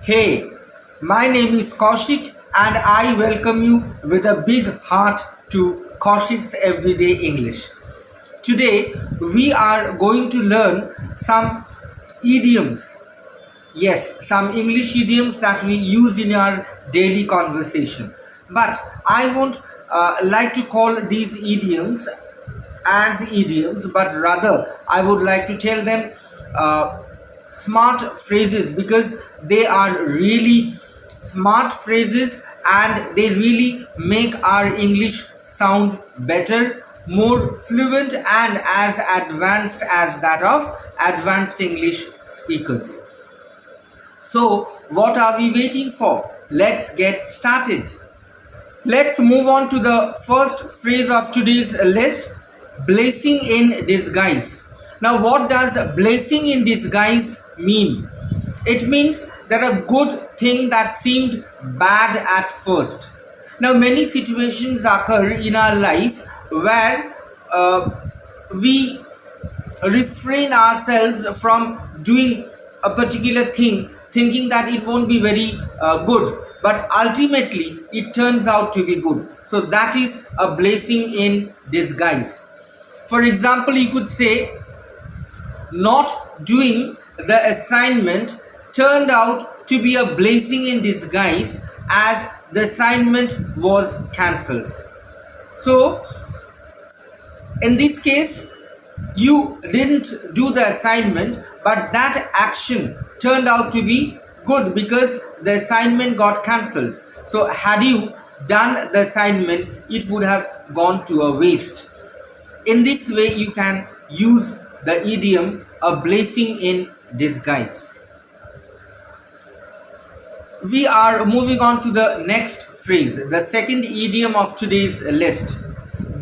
Hey, my name is Kaushik and I welcome you with a big heart to Kaushik's Everyday English. Today we are going to learn some idioms. Yes, some English idioms that we use in our daily conversation. But I won't like to call these idioms as idioms, but rather I would like to tell them smart phrases because they are really smart phrases and they really make our English sound better, more fluent, and as advanced as that of advanced English speakers. So, what are we waiting for? Let's get started. Let's move on to the first phrase of today's list, blessing in disguise. Now, what does blessing in disguise mean? It means that a good thing that seemed bad at first. Now, many situations occur in our life where we refrain ourselves from doing a particular thing thinking that it won't be very good, but ultimately it turns out to be good. So that is a blessing in disguise. For example, you could say not doing the assignment turned out to be a blessing in disguise as the assignment was cancelled. So in this case, you didn't do the assignment, but that action turned out to be good because the assignment got cancelled. So had you done the assignment, it would have gone to a waste. In this way, you can use the idiom a blessing in disguise. We are moving on to the next phrase, the second idiom of today's list.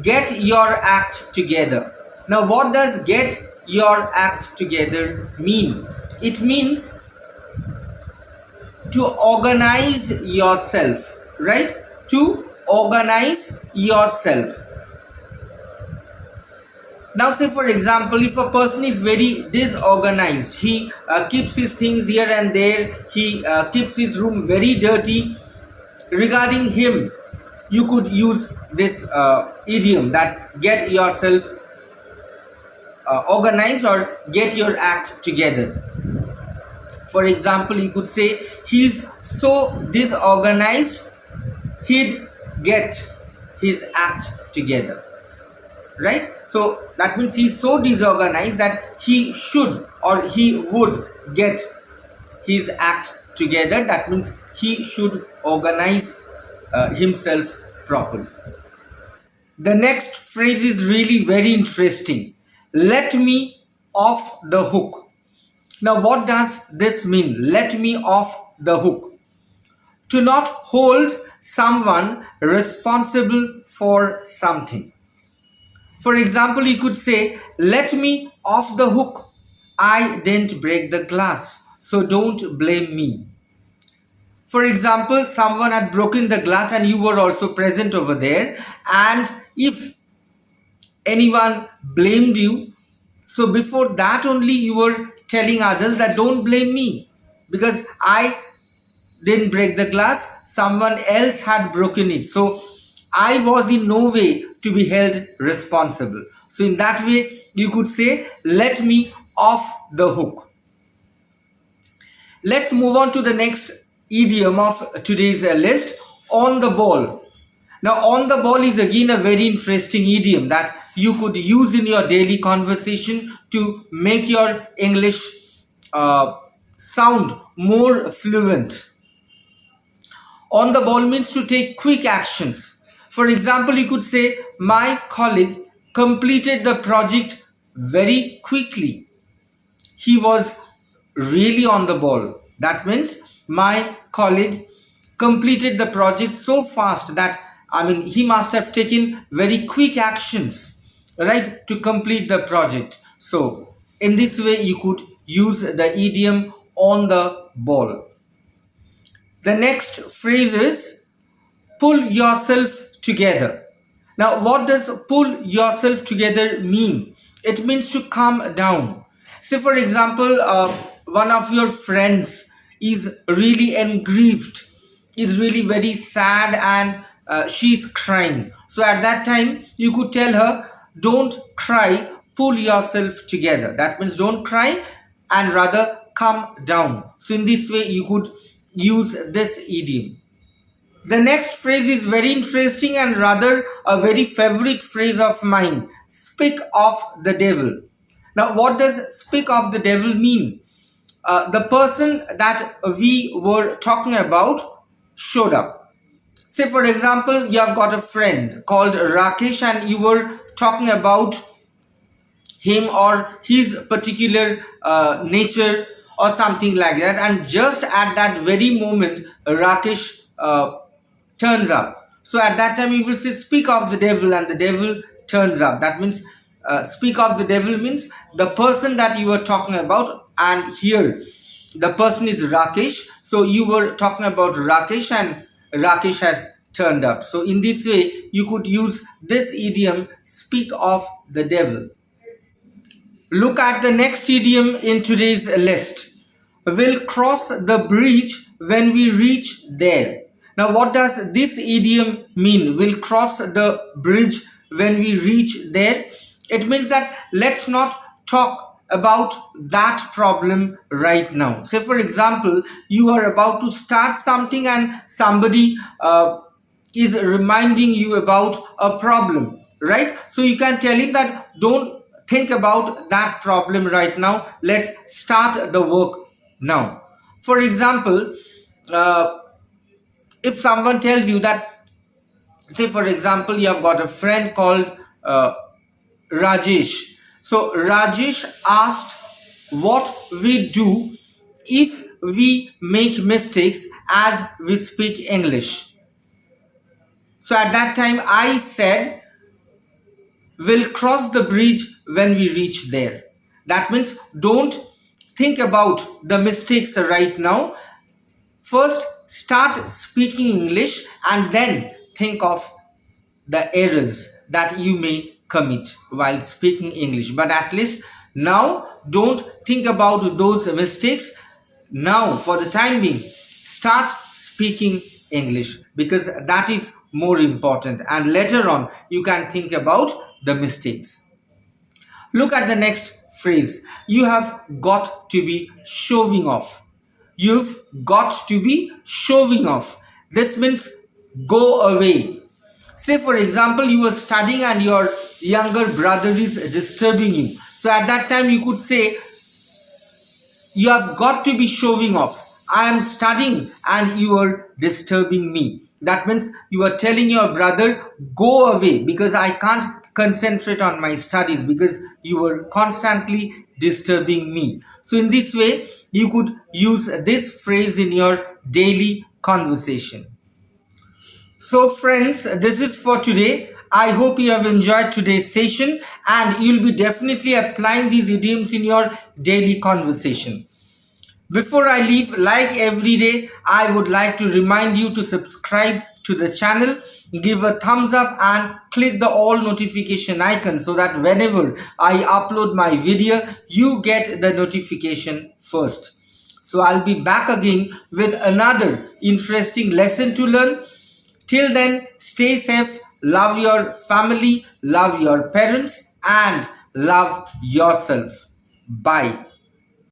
Get your act together. Now, what does get your act together mean? It means to organize yourself, right? To organize yourself. Now, say for example, if a person is very disorganized, he keeps his things here and there, he keeps his room very dirty. Regarding him, you could use this idiom that get yourself organized or get your act together. For example, you could say he's so disorganized, he'd get his act together, right? So that means he's so disorganized that he should or he would get his act together. That means he should organize himself properly. The next phrase is really very interesting. Let me off the hook. Now, what does this mean? Let me off the hook. To not hold someone responsible for something. For example, you could say, let me off the hook. I didn't break the glass, so don't blame me. For example, someone had broken the glass and you were also present over there, and if anyone blamed you, so before that only you were telling others that don't blame me because I didn't break the glass, someone else had broken it, so I was in no way to be held responsible. So in that way you could say let me off the hook. Let's move on to the next idiom of today's list, on the ball. Now, on the ball is again a very interesting idiom that you could use in your daily conversation to make your English sound more fluent. On the ball means to take quick actions. For example, you could say, my colleague completed the project very quickly. He was really on the ball. That means my colleague completed the project so fast that he must have taken very quick actions, right, to complete the project. So in this way you could use the idiom on the ball. The next phrase is pull yourself together. Now, what does pull yourself together mean? It means to calm down. Say for example, one of your friends is really engrieved, is really very sad, and she's crying. So at that time, you could tell her, don't cry, pull yourself together. That means don't cry and rather calm down. So in this way, you could use this idiom. The next phrase is very interesting and rather a very favorite phrase of mine. Speak of the devil. Now, what does speak of the devil mean? The person that we were talking about showed up. Say, for example, you have got a friend called Rakesh and you were talking about him or his particular nature or something like that, and just at that very moment, Rakesh turns up. So at that time, you will say, speak of the devil, and the devil turns up. That means, speak of the devil means the person that you were talking about, and here the person is Rakesh. So you were talking about Rakesh, and Rakesh has turned up. So in this way, you could use this idiom, speak of the devil. Look at the next idiom in today's list. We'll cross the bridge when we reach there. Now, what does this idiom mean? We'll cross the bridge when we reach there. It means that let's not talk about that problem right now. Say, for example, you are about to start something and somebody is reminding you about a problem, right? So you can tell him that don't think about that problem right now. Let's start the work now. For example, if someone tells you that, say for example, you have got a friend called Rajesh. So Rajesh asked what we do if we make mistakes as we speak English. So at that time I said, we'll cross the bridge when we reach there. That means don't think about the mistakes right now. First, start speaking English and then think of the errors that you may commit while speaking English. But at least now, don't think about those mistakes. Now, for the time being, start speaking English because that is more important. And later on, you can think about the mistakes. Look at the next phrase. You have got to be showing off. You've got to be showing off. This means go away. Say for example, you are studying and your younger brother is disturbing you. So at that time you could say, you have got to be showing off. I am studying and you are disturbing me. That means you are telling your brother, go away because I can't concentrate on my studies because you were constantly disturbing me. So in this way, you could use this phrase in your daily conversation. So friends, this is for today. I hope you have enjoyed today's session and you'll be definitely applying these idioms in your daily conversation. Before I leave, like every day, I would like to remind you to subscribe to the channel, give a thumbs up and click the all notification icon so that whenever I upload my video, you get the notification first. So I'll be back again with another interesting lesson to learn. Till then, stay safe, love your family, love your parents and love yourself. Bye.